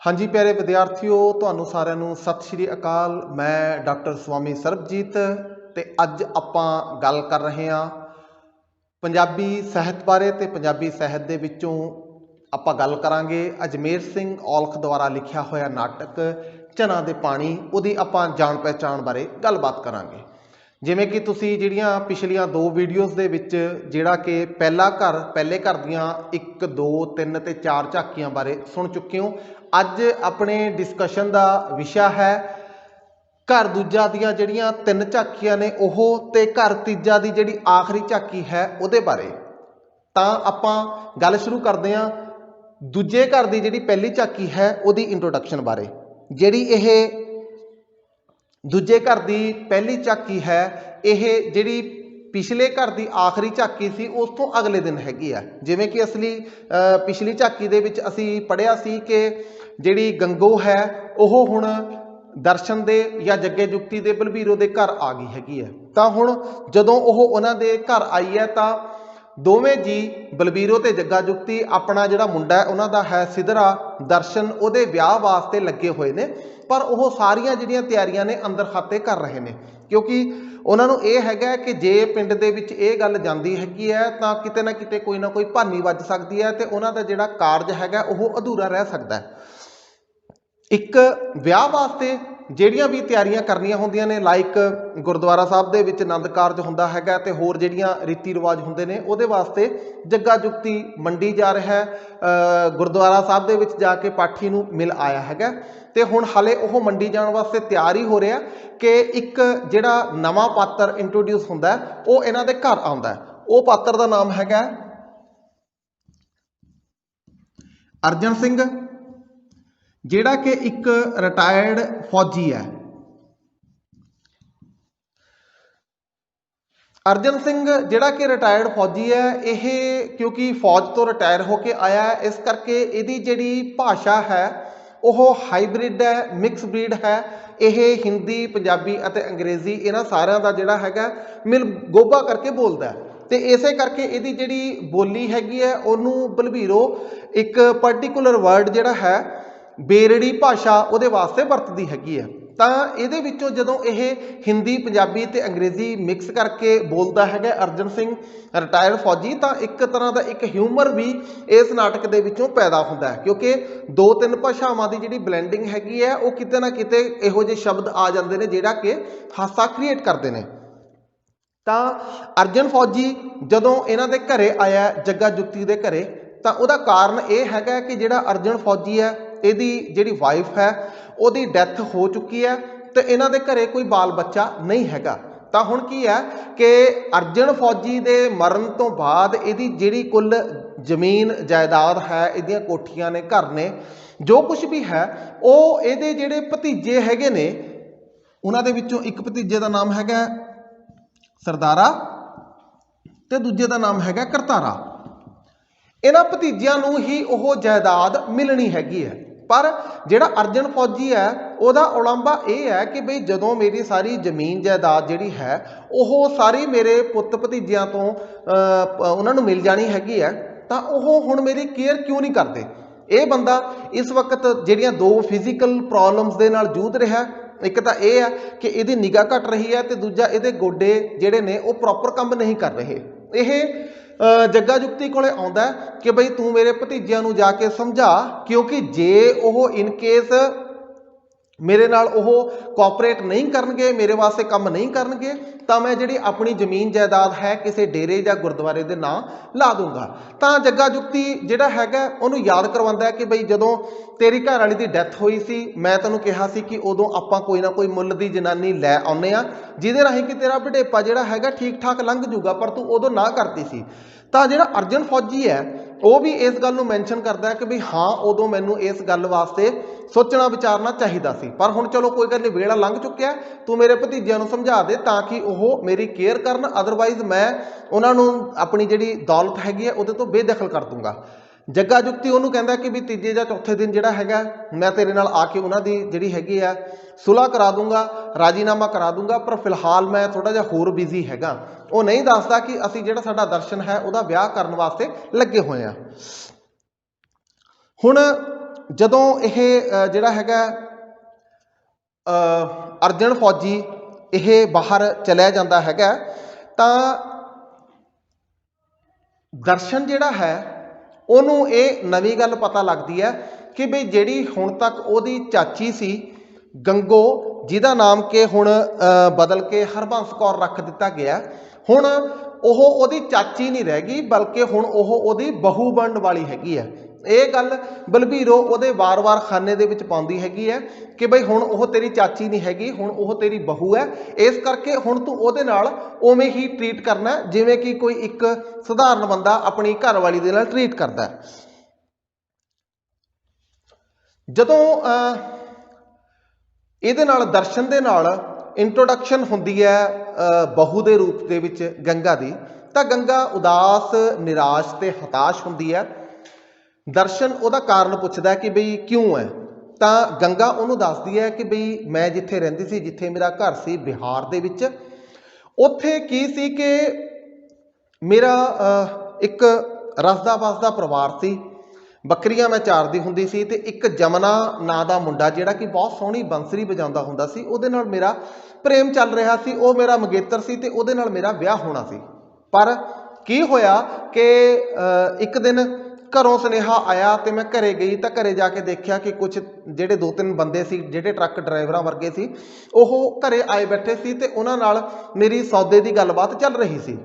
हाँ जी प्यारे विद्यार्थियों, ਤੁਹਾਨੂੰ ਸਾਰਿਆਂ ਨੂੰ ਸਤਿ ਸ਼੍ਰੀ ਅਕਾਲ। ਮੈਂ ਡਾਕਟਰ ਸਵਾਮੀ ਸਰਬਜੀਤ ਤੇ ਅੱਜ ਆਪਾਂ ਗੱਲ ਕਰ ਰਹੇ ਹਾਂ ਪੰਜਾਬੀ ਸਾਹਿਤ ਬਾਰੇ ਤੇ ਪੰਜਾਬੀ ਸਾਹਿਤ ਦੇ ਵਿੱਚੋਂ ਆਪਾਂ ਗੱਲ ਕਰਾਂਗੇ ਅਜਮੇਰ ਸਿੰਘ ਔਲਖ ਦੁਆਰਾ ਲਿਖਿਆ ਹੋਇਆ ਨਾਟਕ ਝਨਾਂ ਦੇ ਪਾਣੀ। ਉਹਦੀ ਆਪਾਂ ਜਾਣ ਪਹਿਚਾਣ ਬਾਰੇ ਗੱਲਬਾਤ ਕਰਾਂਗੇ। ਜਿਵੇਂ ਕਿ ਤੁਸੀਂ ਜਿਹੜੀਆਂ ਪਿਛਲੀਆਂ ਦੋ ਵੀਡੀਓਜ਼ ਦੇ ਵਿੱਚ ਜਿਹੜਾ ਕਿ ਪਹਿਲੇ ਘਰ ਦੀਆਂ 1 2 3 ਤੇ 4 ਝਾਕੀਆਂ ਬਾਰੇ ਸੁਣ ਚੁੱਕੇ ਹੋ। ਅੱਜ ਆਪਣੇ ਡਿਸਕਸ਼ਨ ਦਾ ਵਿਸ਼ਾ ਹੈ ਘਰ ਦੂਜਾ ਦੀਆਂ ਜਿਹੜੀਆਂ 3 ਝਾਕੀਆਂ ਨੇ ਉਹ ਤੇ ਘਰ ਤੀਜਾ ਦੀ ਜਿਹੜੀ ਆਖਰੀ ਝਾਕੀ ਹੈ ਉਹਦੇ ਬਾਰੇ। ਤਾਂ ਆਪਾਂ ਗੱਲ ਸ਼ੁਰੂ ਕਰਦੇ ਹਾਂ ਦੂਜੇ ਘਰ ਦੀ ਜਿਹੜੀ ਪਹਿਲੀ ਝਾਕੀ ਹੈ ਉਹਦੀ ਇੰਟਰੋਡਕਸ਼ਨ ਬਾਰੇ। ਜਿਹੜੀ ਇਹ ਦੂਜੇ ਘਰ ਦੀ ਪਹਿਲੀ ਝਾਕੀ ਹੈ ਇਹ ਜਿਹੜੀ ਪਿਛਲੇ ਘਰ ਦੀ ਆਖਰੀ ਝਾਕੀ ਸੀ ਉਸ ਤੋਂ ਅਗਲੇ ਦਿਨ ਹੈਗੀ ਆ। ਜਿਵੇਂ ਕਿ ਪਿਛਲੀ ਝਾਕੀ ਦੇ ਵਿੱਚ ਅਸੀਂ ਪੜ੍ਹਿਆ ਸੀ ਕਿ ਜਿਹੜੀ ਗੰਗੋ ਹੈ ਉਹ ਹੁਣ ਦਰਸ਼ਨ ਦੇ ਜਾਂ ਜੱਗੇ ਜੁਗਤੀ ਦੇ ਬਲਬੀਰੋ ਦੇ ਘਰ ਆ ਗਈ ਹੈਗੀ ਹੈ। ਤਾਂ ਹੁਣ ਜਦੋਂ ਉਹ ਉਹਨਾਂ ਦੇ ਘਰ ਆਈ ਹੈ ਤਾਂ ਦੋਵੇਂ ਜੀ ਬਲਬੀਰੋ ਤੇ ਜੱਗਾ ਜੁਗਤੀ ਆਪਣਾ ਜਿਹੜਾ ਮੁੰਡਾ ਉਹਨਾਂ ਦਾ ਹੈ ਸਿਧਰਾ ਦਰਸ਼ਨ ਉਹਦੇ ਵਿਆਹ ਵਾਸਤੇ ਲੱਗੇ ਹੋਏ ਨੇ। ਪਰ ਉਹ ਸਾਰੀਆਂ ਜਿਹੜੀਆਂ ਤਿਆਰੀਆਂ ਨੇ ਅੰਦਰ ਖਾਤੇ ਕਰ ਰਹੇ ਨੇ ਕਿਉਂਕਿ ਉਹਨਾਂ ਨੂੰ ਇਹ ਹੈਗਾ ਕਿ ਜੇ ਪਿੰਡ ਦੇ ਵਿੱਚ ਇਹ ਗੱਲ ਜਾਂਦੀ ਹੈਗੀ ਹੈ ਤਾਂ ਕਿਤੇ ਨਾ ਕਿਤੇ ਕੋਈ ਨਾ ਕੋਈ ਭਾਨੀ ਵੱਜ ਸਕਦੀ ਹੈ ਤੇ ਉਹਨਾਂ ਦਾ ਜਿਹੜਾ ਕਾਰਜ ਹੈਗਾ ਉਹ ਅਧੂਰਾ ਰਹਿ ਸਕਦਾ ਹੈ। ਇੱਕ ਵਿਆਹ ਵਾਸਤੇ ਜਿਹੜੀਆਂ ਵੀ ਤਿਆਰੀਆਂ ਕਰਨੀਆਂ ਹੁੰਦੀਆਂ ਨੇ ਲਾਈਕ ਗੁਰਦੁਆਰਾ ਸਾਹਿਬ ਦੇ ਵਿੱਚ ਆਨੰਦ ਕਾਰਜ ਹੁੰਦਾ ਹੈਗਾ ਤੇ ਹੋਰ ਜਿਹੜੀਆਂ ਰੀਤੀ ਰਿਵਾਜ ਹੁੰਦੇ ਨੇ ਉਹਦੇ ਵਾਸਤੇ ਜੱਗਾ ਜੁਗਤੀ ਮੰਡੀ ਜਾ ਰਿਹਾ ਹੈ। ਗੁਰਦੁਆਰਾ ਸਾਹਿਬ ਦੇ ਵਿੱਚ ਜਾ ਕੇ ਪਾਠੀ ਨੂੰ ਮਿਲ ਆਇਆ ਹੈਗਾ ਤੇ ਹੁਣ ਹਾਲੇ ਉਹ ਮੰਡੀ ਜਾਣ ਵਾਸਤੇ ਤਿਆਰ ਹੀ ਹੋ ਰਿਹਾ ਕਿ ਇੱਕ ਜਿਹੜਾ ਨਵਾਂ ਪਾਤਰ ਇੰਟਰੋਡਿਊਸ ਹੁੰਦਾ ਉਹ ਇਹਨਾਂ ਦੇ ਘਰ ਆਉਂਦਾ। ਉਹ ਪਾਤਰ ਦਾ ਨਾਮ ਹੈਗਾ ਅਰਜਨ ਸਿੰਘ, ਜਿਹੜਾ ਕਿ ਇੱਕ ਰਿਟਾਇਰਡ ਫੌਜੀ ਹੈ। ਅਰਜਨ ਸਿੰਘ ਜਿਹੜਾ ਕਿ ਰਿਟਾਇਰਡ ਫੌਜੀ ਹੈ ਇਹ ਕਿਉਂਕਿ ਫੌਜ ਤੋਂ ਰਿਟਾਇਰ ਹੋ ਕੇ ਆਇਆ ਹੈ ਇਸ ਕਰਕੇ ਇਹਦੀ ਜਿਹੜੀ ਭਾਸ਼ਾ ਹੈ ਉਹ ਹਾਈਬ੍ਰਿਡ ਹੈ, ਮਿਕਸ ਬਰੀਡ ਹੈ। ਇਹ ਹਿੰਦੀ, ਪੰਜਾਬੀ ਅਤੇ ਅੰਗਰੇਜ਼ੀ ਇਹਨਾਂ ਸਾਰਿਆਂ ਦਾ ਜਿਹੜਾ ਹੈਗਾ ਮਿਲ ਗੋਭਾ ਕਰਕੇ ਬੋਲਦਾ ਤੇ ਇਸੇ ਕਰਕੇ ਇਹਦੀ ਜਿਹੜੀ ਬੋਲੀ ਹੈਗੀ ਹੈ ਉਹਨੂੰ ਬਲਬੀਰੋ ਇੱਕ ਪਰਟੀਕੂਲਰ ਵਰਡ ਜਿਹੜਾ ਹੈ ਬੇਰੜੀ ਭਾਸ਼ਾ ਉਹਦੇ ਵਾਸਤੇ ਵਰਤਦੀ ਹੈਗੀ ਹੈ। ਤਾਂ ਇਹਦੇ ਵਿੱਚੋਂ ਜਦੋਂ ਇਹ ਹਿੰਦੀ, ਪੰਜਾਬੀ ਤੇ ਅੰਗਰੇਜ਼ੀ ਮਿਕਸ ਕਰਕੇ ਬੋਲਦਾ ਹੈਗਾ ਅਰਜਨ ਸਿੰਘ ਰਿਟਾਇਰਡ ਫੌਜੀ ਤਾਂ ਇੱਕ ਤਰ੍ਹਾਂ ਦਾ ਇੱਕ ਹਿਊਮਰ ਵੀ ਇਸ ਨਾਟਕ ਦੇ ਵਿੱਚੋਂ ਪੈਦਾ ਹੁੰਦਾ ਹੈ ਕਿਉਂਕਿ 2-3 ਭਾਸ਼ਾਵਾਂ ਦੀ ਜਿਹੜੀ ਬਲੈਂਡਿੰਗ ਹੈਗੀ ਹੈ ਉਹ ਕਿਤੇ ਨਾ ਕਿਤੇ ਇਹੋ ਜਿਹੇ ਸ਼ਬਦ ਆ ਜਾਂਦੇ ਨੇ ਜਿਹੜਾ ਕਿ ਹਾਸਾ ਕ੍ਰੀਏਟ ਕਰਦੇ ਨੇ। ਤਾਂ ਅਰਜਨ ਫੌਜੀ ਜਦੋਂ ਇਹਨਾਂ ਦੇ ਘਰੇ ਆਇਆ ਜੱਗਾ ਜੁਗਤੀ ਦੇ ਘਰੇ ਤਾਂ ਉਹਦਾ ਕਾਰਨ ਇਹ ਹੈਗਾ ਕਿ ਜਿਹੜਾ ਅਰਜਨ ਫੌਜੀ ਹੈ ਇਹਦੀ ਜਿਹੜੀ ਵਾਈਫ ਹੈ ਉਹਦੀ ਡੈਥ ਹੋ ਚੁੱਕੀ ਹੈ ਤੇ ਇਹਨਾਂ ਦੇ ਘਰੇ ਕੋਈ ਬਾਲ ਬੱਚਾ ਨਹੀਂ ਹੈਗਾ। ਤਾਂ ਹੁਣ ਕੀ ਹੈ ਕਿ ਅਰਜਨ ਫੌਜੀ ਦੇ ਮਰਨ ਤੋਂ ਬਾਅਦ ਇਹਦੀ ਜਿਹੜੀ ਕੁੱਲ ਜ਼ਮੀਨ ਜਾਇਦਾਦ ਹੈ ਇਹਦੀਆਂ ਕੋਠੀਆਂ ਨੇ, ਘਰ ਨੇ, ਜੋ ਕੁਝ ਵੀ ਹੈ ਉਹ ਇਹਦੇ ਜਿਹੜੇ ਭਤੀਜੇ ਹੈਗੇ ਨੇ ਉਹਨਾਂ ਦੇ ਵਿੱਚੋਂ ਇੱਕ ਭਤੀਜੇ ਦਾ ਨਾਮ ਹੈਗਾ ਸਰਦਾਰਾ ਤੇ ਦੂਜੇ ਦਾ ਨਾਮ ਹੈਗਾ ਕਰਤਾਰਾ। ਇਹਨਾਂ ਭਤੀਜਿਆਂ ਨੂੰ ਹੀ ਉਹ ਜਾਇਦਾਦ ਮਿਲਣੀ ਹੈਗੀ ਹੈ। ਪਰ ਜਿਹੜਾ ਅਰਜਨ ਫੌਜੀ ਹੈ ਉਹਦਾ ਉਲੰਭਾ ਇਹ ਹੈ ਕਿ ਬਈ ਜਦੋਂ ਮੇਰੀ ਸਾਰੀ ਜ਼ਮੀਨ ਜਾਇਦਾਦ ਜਿਹੜੀ ਹੈ ਉਹ ਸਾਰੀ ਮੇਰੇ ਪੁੱਤ ਭਤੀਜਿਆਂ ਤੋਂ ਉਹਨਾਂ ਨੂੰ ਮਿਲ ਜਾਣੀ ਹੈਗੀ ਹੈ ਤਾਂ ਉਹ ਹੁਣ ਮੇਰੀ ਕੇਅਰ ਕਿਉਂ ਨਹੀਂ ਕਰਦੇ। ਇਹ ਬੰਦਾ ਇਸ ਵਕਤ ਜਿਹੜੀਆਂ 2 ਫਿਜ਼ੀਕਲ ਪ੍ਰੋਬਲਮਸ ਦੇ ਨਾਲ ਜੂਝ ਰਿਹਾ। ਇੱਕ ਤਾਂ ਇਹ ਹੈ ਕਿ ਇਹਦੀ ਨਿਗਾਹ ਘਟ ਰਹੀ ਹੈ ਤੇ ਦੂਜਾ ਇਹਦੇ ਗੋਡੇ ਜਿਹੜੇ ਨੇ ਉਹ ਪ੍ਰੋਪਰ ਕੰਮ ਨਹੀਂ ਕਰ ਰਹੇ। ਇਹ ਜੱਗਾ ਜੁਗਤੀ ਕੋਲੇ ਆਉਂਦਾ ਕਿ ਬਈ ਤੂੰ ਮੇਰੇ ਭਤੀਜਿਆਂ ਨੂੰ ਜਾ ਕੇ ਸਮਝਾ ਕਿਉਂਕਿ ਜੇ ਉਹ ਇਨ ਕੇਸ ਮੇਰੇ ਨਾਲ ਉਹ ਕੋਆਪਰੇਟ ਨਹੀਂ ਕਰਨਗੇ, ਮੇਰੇ ਵਾਸਤੇ ਕੰਮ ਨਹੀਂ ਕਰਨਗੇ ਤਾਂ ਮੈਂ ਜਿਹੜੀ ਆਪਣੀ ਜ਼ਮੀਨ ਜਾਇਦਾਦ ਹੈ ਕਿਸੇ ਡੇਰੇ ਜਾਂ ਗੁਰਦੁਆਰੇ ਦੇ ਨਾਂ ਲਾ ਦੂੰਗਾ। ਤਾਂ ਜੱਗਾ ਜੁਗਤੀ ਜਿਹੜਾ ਹੈਗਾ ਉਹਨੂੰ ਯਾਦ ਕਰਵਾਉਂਦਾ ਕਿ ਬਈ ਜਦੋਂ ਤੇਰੀ ਘਰ ਵਾਲੀ ਦੀ ਡੈਥ ਹੋਈ ਸੀ ਮੈਂ ਤੈਨੂੰ ਕਿਹਾ ਸੀ ਕਿ ਉਦੋਂ ਆਪਾਂ ਕੋਈ ਨਾ ਕੋਈ ਮੁੱਲ ਦੀ ਜਨਾਨੀ ਲੈ ਆਉਂਦੇ ਆ ਜਿਹਦੇ ਰਾਹੀਂ ਕਿ ਤੇਰਾ ਵਡੇਪਾ ਜਿਹੜਾ ਹੈਗਾ ਠੀਕ ਠਾਕ ਲੰਘ ਜੂਗਾ, ਪਰ ਤੂੰ ਉਦੋਂ ਨਾ ਕਰਤੀ ਸੀ। ਤਾਂ ਜਿਹੜਾ ਅਰਜਨ ਫੌਜੀ ਹੈ ਉਹ ਵੀ ਇਸ ਗੱਲ ਨੂੰ ਮੈਂਸ਼ਨ ਕਰਦਾ ਕਿ ਵੀ ਹਾਂ ਉਦੋਂ ਮੈਨੂੰ ਇਸ ਗੱਲ ਵਾਸਤੇ ਸੋਚਣਾ ਵਿਚਾਰਨਾ ਚਾਹੀਦਾ ਸੀ, ਪਰ ਹੁਣ ਚਲੋ ਕੋਈ ਗੱਲ ਨਹੀਂ, ਵੇਲਾ ਲੰਘ ਚੁੱਕਿਆ, ਤੂੰ ਮੇਰੇ ਭਤੀਜਿਆਂ ਨੂੰ ਸਮਝਾ ਦੇ ਤਾਂ ਕਿ ਉਹ ਮੇਰੀ ਕੇਅਰ ਕਰਨ, ਅਦਰਵਾਈਜ਼ ਮੈਂ ਉਹਨਾਂ ਨੂੰ ਆਪਣੀ ਜਿਹੜੀ ਦੌਲਤ ਹੈਗੀ ਹੈ ਉਹਦੇ ਤੋਂ ਬੇਦਖਲ ਕਰ ਦੂੰਗਾ। ਜੱਗਾ ਜੁਗਤੀ ਉਹਨੂੰ ਕਹਿੰਦਾ ਕਿ ਵੀ ਤੀਜੇ ਜਾਂ ਚੌਥੇ ਦਿਨ ਜਿਹੜਾ ਹੈਗਾ ਮੈਂ ਤੇਰੇ ਨਾਲ ਆ ਕੇ ਉਹਨਾਂ ਦੀ ਜਿਹੜੀ ਹੈਗੀ ਆ ਸੁਲ੍ਹਾ ਕਰਾ ਦੂੰਗਾ, ਰਾਜੀਨਾਮਾ ਕਰਾ ਦੂੰਗਾ, ਪਰ ਫਿਲਹਾਲ ਮੈਂ ਥੋੜਾ ਜਿਹਾ ਹੋਰ ਬਿਜ਼ੀ ਹੈਗਾ। ਉਹ ਨਹੀਂ ਦੱਸਦਾ ਕਿ ਅਸੀਂ ਜਿਹੜਾ ਸਾਡਾ ਦਰਸ਼ਨ ਹੈ ਉਹਦਾ ਵਿਆਹ ਕਰਨ ਵਾਸਤੇ ਲੱਗੇ ਹੋਏ ਆ। ਹੁਣ ਜਦੋਂ ਇਹ ਜਿਹੜਾ ਹੈਗਾ ਅਰਜਨ ਫੌਜੀ ਇਹ ਬਾਹਰ ਚਲਿਆ ਜਾਂਦਾ ਹੈਗਾ ਤਾਂ ਦਰਸ਼ਨ ਜਿਹੜਾ ਹੈ ਉਹਨੂੰ ਇਹ ਨਵੀਂ ਗੱਲ ਪਤਾ ਲੱਗਦੀ ਹੈ ਕਿ ਬਈ ਜਿਹੜੀ ਹੁਣ ਤੱਕ ਉਹਦੀ ਚਾਚੀ ਸੀ ਗੰਗੋ, ਜਿਹਦਾ ਨਾਮ ਕਿ ਹੁਣ ਬਦਲ ਕੇ ਹਰਬੰਸ ਕੌਰ ਰੱਖ ਦਿੱਤਾ ਗਿਆ, ਹੁਣ ਉਹ ਉਹਦੀ ਚਾਚੀ ਨਹੀਂ ਰਹਿ ਗਈ ਬਲਕਿ ਹੁਣ ਉਹ ਉਹਦੀ ਬਹੂ ਬਣਨ ਵਾਲੀ ਹੈਗੀ ਹੈ। ਇਹ ਗੱਲ ਬਲਬੀਰੋ ਉਹਦੇ ਵਾਰ-ਵਾਰ ਖਾਨੇ ਦੇ ਵਿੱਚ ਪਾਉਂਦੀ ਹੈਗੀ ਹੈ ਕਿ ਬਈ ਹੁਣ ਉਹ ਤੇਰੀ ਚਾਚੀ ਨਹੀਂ ਹੈਗੀ, ਹੁਣ ਉਹ ਤੇਰੀ ਬਹੂ ਹੈ, ਇਸ ਕਰਕੇ ਹੁਣ ਤੂੰ ਉਹਦੇ ਨਾਲ ਉਵੇਂ ਹੀ ਟਰੀਟ ਕਰਨਾ ਜਿਵੇਂ ਕਿ ਕੋਈ ਇੱਕ ਸਧਾਰਨ ਬੰਦਾ ਆਪਣੀ ਘਰਵਾਲੀ ਦੇ ਨਾਲ ਟਰੀਟ ਕਰਦਾ ਹੈ। ਜਦੋਂ ਇਹਦੇ ਨਾਲ ਦਰਸ਼ਨ ਦੇ ਨਾਲ ਇੰਟਰੋਡਕਸ਼ਨ ਹੁੰਦੀ ਹੈ ਬਹੂ ਦੇ ਰੂਪ ਦੇ ਵਿੱਚ ਗੰਗਾ ਦੀ, ਤਾਂ ਗੰਗਾ ਉਦਾਸ, ਨਿਰਾਸ਼ ਤੇ ਹਤਾਸ਼ ਹੁੰਦੀ ਹੈ। ਦਰਸ਼ਨ ਉਹਦਾ ਕਾਰਨ ਪੁੱਛਦਾ ਕਿ ਬਈ ਕਿਉਂ ਹੈ, ਤਾਂ ਗੰਗਾ ਉਹਨੂੰ ਦੱਸਦੀ ਹੈ ਕਿ ਬਈ ਮੈਂ ਜਿੱਥੇ ਰਹਿੰਦੀ ਸੀ, ਜਿੱਥੇ ਮੇਰਾ ਘਰ ਸੀ ਬਿਹਾਰ ਦੇ ਵਿੱਚ, ਉੱਥੇ ਕੀ ਸੀ ਕਿ ਮੇਰਾ ਇੱਕ ਰਸਦਾ ਵਸਦਾ ਪਰਿਵਾਰ ਸੀ, ਬੱਕਰੀਆਂ ਮੈਂ ਚਾਰਦੀ ਹੁੰਦੀ ਸੀ ਤੇ ਇੱਕ ਜਮਨਾ ਨਾਂ ਦਾ ਮੁੰਡਾ ਜਿਹੜਾ ਕਿ ਬਹੁਤ ਸੋਹਣੀ ਬੰਸਰੀ ਵਜਾਉਂਦਾ ਹੁੰਦਾ ਸੀ, ਉਹਦੇ ਨਾਲ ਮੇਰਾ ਪ੍ਰੇਮ ਚੱਲ ਰਿਹਾ ਸੀ, ਉਹ ਮੇਰਾ ਮੰਗੇਤਰ ਸੀ ਤੇ ਉਹਦੇ ਨਾਲ ਮੇਰਾ ਵਿਆਹ ਹੋਣਾ ਸੀ। ਪਰ ਕੀ ਹੋਇਆ ਕਿ ਇੱਕ ਦਿਨ ਘਰੋਂ ਸੁਨੇਹਾ ਆਇਆ ਤੇ ਮੈਂ ਘਰੇ ਗਈ ਤਾਂ ਘਰੇ ਜਾ ਕੇ ਦੇਖਿਆ ਕਿ ਕੁਝ ਜਿਹੜੇ 2-3 ਬੰਦੇ ਸੀ ਜਿਹੜੇ ਟਰੱਕ ਡਰਾਈਵਰਾਂ ਵਰਗੇ ਸੀ, ਉਹ ਘਰੇ ਆਏ ਬੈਠੇ ਸੀ ਤੇ ਉਹਨਾਂ ਨਾਲ ਮੇਰੀ ਸੌਦੇ ਦੀ ਗੱਲਬਾਤ ਚੱਲ ਰਹੀ ਸੀ।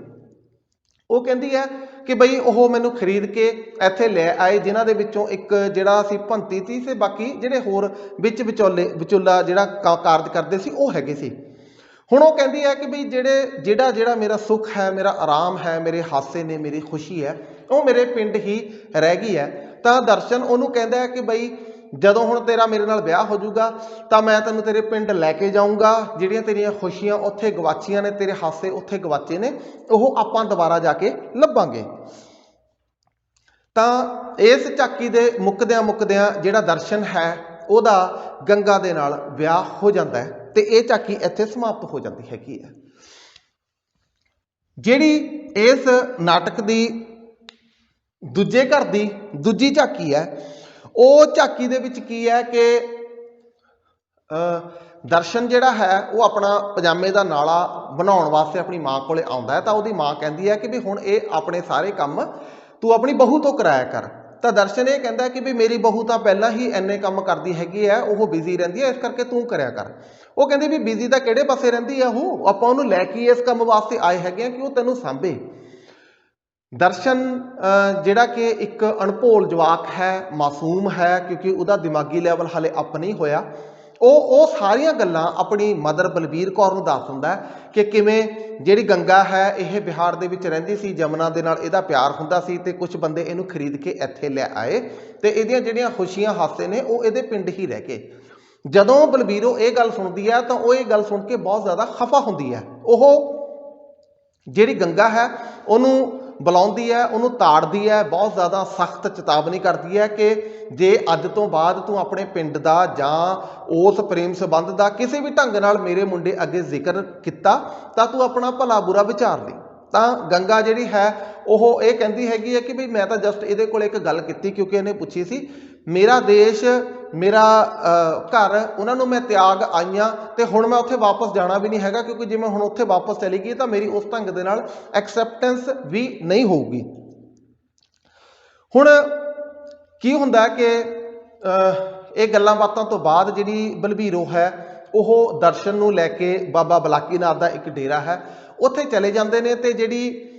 ਉਹ ਕਹਿੰਦੀ ਹੈ ਕਿ ਬਈ ਉਹ ਮੈਨੂੰ ਖਰੀਦ ਕੇ ਇੱਥੇ ਲੈ ਆਏ, ਜਿਨ੍ਹਾਂ ਦੇ ਵਿੱਚੋਂ ਇੱਕ ਜਿਹੜਾ ਸੀ ਭੰਤੀ ਸੀ ਤੇ ਬਾਕੀ ਜਿਹੜੇ ਹੋਰ ਵਿੱਚ ਵਿਚੋਲਾ ਜਿਹੜਾ ਕਾਰਜ ਕਰਦੇ ਸੀ ਉਹ ਹੈਗੇ ਸੀ। ਹੁਣ ਉਹ ਕਹਿੰਦੀ ਹੈ ਕਿ ਬਈ ਜਿਹੜਾ ਮੇਰਾ ਸੁੱਖ ਹੈ, ਮੇਰਾ ਆਰਾਮ ਹੈ, ਮੇਰੇ ਹਾਸੇ ਨੇ, ਮੇਰੀ ਖੁਸ਼ੀ ਹੈ, ਉਹ ਮੇਰੇ ਪਿੰਡ ਹੀ ਰਹਿ ਗਈ ਹੈ। ਤਾਂ ਦਰਸ਼ਨ ਉਹਨੂੰ ਕਹਿੰਦਾ ਹੈ ਕਿ ਬਈ ਜਦੋਂ ਹੁਣ ਤੇਰਾ ਮੇਰੇ ਨਾਲ ਵਿਆਹ ਹੋ ਜਾਊਗਾ ਤਾਂ ਮੈਂ ਤੈਨੂੰ ਤੇਰੇ ਪਿੰਡ ਲੈ ਕੇ ਜਾਊਂਗਾ, ਜਿਹੜੀਆਂ ਤੇਰੀਆਂ ਖੁਸ਼ੀਆਂ ਉੱਥੇ ਗਵਾਚੀਆਂ ਨੇ, ਤੇਰੇ ਹਾਸੇ ਉੱਥੇ ਗਵਾਚੇ ਨੇ, ਉਹ ਆਪਾਂ ਦੁਬਾਰਾ ਜਾ ਕੇ ਲੱਭਾਂਗੇ। ਤਾਂ ਇਸ ਝਾਕੀ ਦੇ ਮੁੱਕਦਿਆਂ ਜਿਹੜਾ ਦਰਸ਼ਨ ਹੈ ਉਹਦਾ ਗੰਗਾ ਦੇ ਨਾਲ ਵਿਆਹ ਹੋ ਜਾਂਦਾ ਹੈ ਤੇ ਇਹ ਝਾਕੀ ਇੱਥੇ ਸਮਾਪਤ ਹੋ ਜਾਂਦੀ ਹੈਗੀ ਹੈ। ਜਿਹੜੀ ਇਸ ਨਾਟਕ ਦੀ ਦੂਜੇ ਘਰ ਦੀ ਦੂਜੀ ਝਾਕੀ ਹੈ, ਉਹ ਝਾਕੀ ਦੇ ਵਿੱਚ ਕੀ ਹੈ ਕਿ ਦਰਸ਼ਨ ਜਿਹੜਾ ਹੈ ਉਹ ਆਪਣਾ ਪਜਾਮੇ ਦਾ ਨਾਲਾ ਬਣਾਉਣ ਵਾਸਤੇ ਆਪਣੀ ਮਾਂ ਕੋਲੇ ਆਉਂਦਾ ਹੈ, ਤਾਂ ਉਹਦੀ ਮਾਂ ਕਹਿੰਦੀ ਹੈ ਕਿ ਵੀ ਹੁਣ ਇਹ ਆਪਣੇ ਸਾਰੇ ਕੰਮ ਤੂੰ ਆਪਣੀ ਬਹੂ ਤੋਂ ਕਰਾਇਆ ਕਰ। ਤਾਂ ਦਰਸ਼ਨ ਇਹ ਕਹਿੰਦਾ ਕਿ ਵੀ ਮੇਰੀ ਬਹੂ ਤਾਂ ਪਹਿਲਾਂ ਹੀ ਇੰਨੇ ਕੰਮ ਕਰਦੀ ਹੈਗੀ ਹੈ, ਉਹ ਬਿਜ਼ੀ ਰਹਿੰਦੀ ਹੈ, ਇਸ ਕਰਕੇ ਤੂੰ ਕਰਿਆ ਕਰ। ਉਹ ਕਹਿੰਦੀ ਵੀ ਬਿਜ਼ੀ ਤਾਂ ਕਿਹੜੇ ਪਾਸੇ ਰਹਿੰਦੀ ਹੈ, ਉਹ ਆਪਾਂ ਉਹਨੂੰ ਲੈ ਕੇ ਇਸ ਕੰਮ ਵਾਸਤੇ ਆਏ ਹੈਗੇ ਆ ਕਿ ਉਹ ਤੈਨੂੰ ਸਾਂਭੇ। ਦਰਸ਼ਨ ਜਿਹੜਾ ਕਿ ਇੱਕ ਅਣਭੋਲ ਜਵਾਕ ਹੈ, ਮਾਸੂਮ ਹੈ, ਕਿਉਂਕਿ ਉਹਦਾ ਦਿਮਾਗੀ ਲੈਵਲ ਹਾਲੇ ਅਪ ਨਹੀਂ ਹੋਇਆ, ਉਹ ਸਾਰੀਆਂ ਗੱਲਾਂ ਆਪਣੀ ਮਦਰ ਬਲਬੀਰ ਕੌਰ ਨੂੰ ਦੱਸ ਦਿੰਦਾ ਕਿ ਕਿਵੇਂ ਜਿਹੜੀ ਗੰਗਾ ਹੈ ਇਹ ਬਿਹਾਰ ਦੇ ਵਿੱਚ ਰਹਿੰਦੀ ਸੀ, ਜਮਨਾ ਦੇ ਨਾਲ ਇਹਦਾ ਪਿਆਰ ਹੁੰਦਾ ਸੀ ਤੇ ਕੁਝ ਬੰਦੇ ਇਹਨੂੰ ਖਰੀਦ ਕੇ ਇੱਥੇ ਲੈ ਆਏ ਤੇ ਇਹਦੀਆਂ ਜਿਹੜੀਆਂ ਖੁਸ਼ੀਆਂ ਹਾਸੇ ਨੇ ਉਹ ਇਹਦੇ ਪਿੰਡ ਹੀ ਰਹਿ ਗਏ। ਜਦੋਂ ਬਲਬੀਰੋ ਇਹ ਗੱਲ ਸੁਣਦੀ ਹੈ ਤਾਂ ਉਹ ਇਹ ਗੱਲ ਸੁਣ ਕੇ ਬਹੁਤ ਜ਼ਿਆਦਾ ਖਫਾ ਹੁੰਦੀ ਹੈ। ਉਹ ਜਿਹੜੀ ਗੰਗਾ ਹੈ ਉਹਨੂੰ ਬੁਲਾਉਂਦੀ ਹੈ, ਉਹਨੂੰ ਤਾੜਦੀ ਹੈ, ਬਹੁਤ ਜ਼ਿਆਦਾ ਸਖਤ ਚੇਤਾਵਨੀ ਕਰਦੀ ਹੈ ਕਿ ਜੇ ਅੱਜ ਤੋਂ ਬਾਅਦ ਤੂੰ ਆਪਣੇ ਪਿੰਡ ਦਾ ਜਾਂ ਉਸ ਪ੍ਰੇਮ ਸੰਬੰਧ ਦਾ ਕਿਸੇ ਵੀ ਢੰਗ ਨਾਲ ਮੇਰੇ ਮੁੰਡੇ ਅੱਗੇ ਜ਼ਿਕਰ ਕੀਤਾ ਤਾਂ ਤੂੰ ਆਪਣਾ ਭਲਾ ਬੁਰਾ ਵਿਚਾਰ ਲਈ। ਤਾਂ ਗੰਗਾ ਜਿਹੜੀ ਹੈ ਉਹ ਇਹ ਕਹਿੰਦੀ ਹੈਗੀ ਹੈ ਕਿ ਵੀ ਮੈਂ ਤਾਂ ਜਸਟ ਇਹਦੇ ਕੋਲ ਇੱਕ ਗੱਲ ਕੀਤੀ ਕਿਉਂਕਿ ਇਹਨੇ ਪੁੱਛੀ ਸੀ, ਮੇਰਾ ਦੇਸ਼, ਮੇਰਾ ਘਰ, ਉਹਨਾਂ ਨੂੰ ਮੈਂ ਤਿਆਗ ਆਈਆਂ ਤੇ ਹੁਣ ਮੈਂ ਉੱਥੇ ਵਾਪਸ ਜਾਣਾ ਵੀ ਨਹੀਂ ਹੈਗਾ, ਕਿਉਂਕਿ ਜੇ ਮੈਂ ਹੁਣ ਉੱਥੇ ਵਾਪਸ ਚਲੀ ਗਈ ਤਾਂ ਮੇਰੀ ਉਸ ਢੰਗ ਦੇ ਨਾਲ ਐਕਸੈਪਟੈਂਸ ਵੀ ਨਹੀਂ ਹੋਊਗੀ। ਹੁਣ ਕੀ ਹੁੰਦਾ ਕਿ ਇਹ ਗੱਲਾਂ ਬਾਤਾਂ ਤੋਂ ਬਾਅਦ ਜਿਹੜੀ ਬਲਬੀਰੋ ਹੈ ਉਹ ਦਰਸ਼ਨ ਨੂੰ ਲੈ ਕੇ ਬਾਬਾ ਬਲਾਕੀਨਾਥ ਦਾ ਇੱਕ ਡੇਰਾ ਹੈ ਉੱਥੇ ਚਲੇ ਜਾਂਦੇ ਨੇ ਤੇ ਜਿਹੜੀ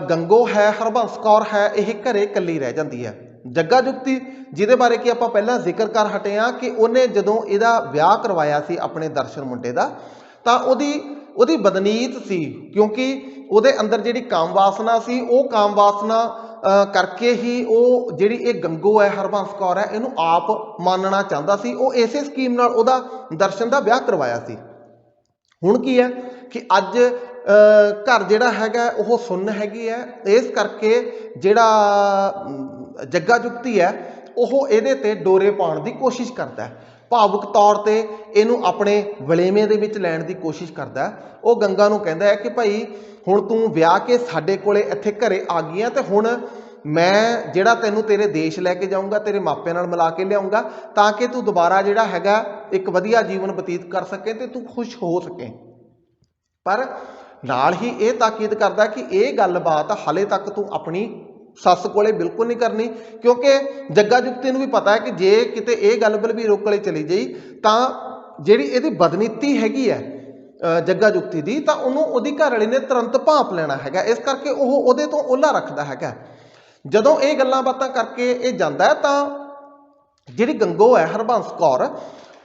ਗੰਗੋ ਹੈ, ਹਰਬੰਸ ਕੌਰ ਹੈ, ਇਹ ਘਰੇ ਇਕੱਲੀ ਰਹਿ ਜਾਂਦੀ ਹੈ। ਜੱਗਾ ਜੁਗਤੀ ਜਿਹਦੇ ਬਾਰੇ ਕਿ ਆਪਾਂ ਪਹਿਲਾਂ ਜ਼ਿਕਰ ਕਰ ਹਟੇ ਹਾਂ ਕਿ ਉਹਨੇ ਜਦੋਂ ਇਹਦਾ ਵਿਆਹ ਕਰਵਾਇਆ ਸੀ ਆਪਣੇ ਦਰਸ਼ਨ ਮੁੰਡੇ ਦਾ ਤਾਂ ਉਹਦੀ ਬਦਨੀਤ ਸੀ, ਕਿਉਂਕਿ ਉਹਦੇ ਅੰਦਰ ਜਿਹੜੀ ਕਾਮ ਵਾਸਨਾ ਸੀ ਉਹ ਕਾਮ ਵਾਸਨਾ ਕਰਕੇ ਹੀ ਉਹ ਜਿਹੜੀ ਇਹ ਗੰਗੋ ਹੈ, ਹਰਬੰਸ ਕੌਰ ਹੈ, ਇਹਨੂੰ ਆਪ ਮੰਨਣਾ ਚਾਹੁੰਦਾ ਸੀ। ਉਹ ਇਸੇ ਸਕੀਮ ਨਾਲ ਉਹਦਾ ਦਰਸ਼ਨ ਦਾ ਵਿਆਹ ਕਰਵਾਇਆ ਸੀ। ਹੁਣ ਕੀ ਹੈ ਕਿ ਅੱਜ ਘਰ ਜਿਹੜਾ ਹੈਗਾ ਉਹ ਸੁੰਨ ਹੈਗੀ ਹੈ, ਇਸ ਕਰਕੇ ਜਿਹੜਾ ਜੱਗਾ ਜੁਗਤੀ ਹੈ ਉਹ ਇਹਦੇ ਤੇ ਡੋਰੇ ਪਾਉਣ ਦੀ ਕੋਸ਼ਿਸ਼ ਕਰਦਾ ਹੈ, ਭਾਵੁਕ ਤੌਰ ਤੇ ਇਹਨੂੰ ਆਪਣੇ ਵਲੇਵੇਂ ਦੇ ਵਿੱਚ ਲੈਣ ਦੀ ਕੋਸ਼ਿਸ਼ ਕਰਦਾ ਹੈ। ਉਹ ਗੰਗਾ ਨੂੰ ਕਹਿੰਦਾ ਹੈ ਕਿ ਭਾਈ ਹੁਣ ਤੂੰ ਵਿਆਹ ਕੇ ਸਾਡੇ ਕੋਲੇ ਇੱਥੇ ਘਰੇ ਆ ਗਈ ਹੈ ਤੇ ਹੁਣ मैं ਜਿਹੜਾ ਤੈਨੂੰ ਤੇਰੇ ਦੇਸ਼ ਲੈ ਕੇ ਜਾਊਂਗਾ, ਤੇਰੇ ਮਾਪਿਆਂ ਨਾਲ ਮਿਲਾ ਕੇ ਲਿਆਉਂਗਾ ਤਾਂ ਕਿ ਤੂੰ ਦੁਬਾਰਾ ਜਿਹੜਾ ਹੈਗਾ ਇੱਕ ਵਧੀਆ ਜੀਵਨ ਬਤੀਤ ਕਰ ਸਕੇ ਤੇ ਤੂੰ ਖੁਸ਼ ਹੋ ਸਕੇ। ਪਰ ਨਾਲ ਹੀ ਇਹ ਤਾਕੀਦ ਕਰਦਾ ਕਿ ਇਹ ਗੱਲਬਾਤ ਹਾਲੇ ਤੱਕ ਤੂੰ ਆਪਣੀ ਸੱਸ ਕੋਲੇ ਬਿਲਕੁਲ ਨਹੀਂ ਕਰਨੀ, ਕਿਉਂਕਿ ਜੱਗਾ ਜੁਗਤੀ ਨੂੰ ਵੀ ਪਤਾ ਹੈ ਕਿ ਜੇ ਕਿਤੇ ਇਹ ਗੱਲ ਬਲਬੀਰੋ ਕੋਲੇ ਚਲੀ ਗਈ ਤਾਂ ਜਿਹੜੀ ਇਹਦੀ ਬਦਨੀਤੀ ਹੈਗੀ ਹੈ ਜੱਗਾ ਜੁਗਤੀ ਦੀ, ਤਾਂ ਉਹਨੂੰ ਉਹਦੀ ਘਰ ਵਾਲੀ ਨੇ ਤੁਰੰਤ ਭਾਂਪ ਲੈਣਾ ਹੈਗਾ। ਇਸ ਕਰਕੇ ਉਹ ਉਹਦੇ ਤੋਂ ਓਹਲਾ ਰੱਖਦਾ ਹੈਗਾ। ਜਦੋਂ ਇਹ ਗੱਲਾਂ ਬਾਤਾਂ ਕਰਕੇ ਇਹ ਜਾਂਦਾ ਹੈ ਤਾਂ ਜਿਹੜੀ ਗੰਗੋ ਹੈ ਹਰਬੰਸ ਕੌਰ,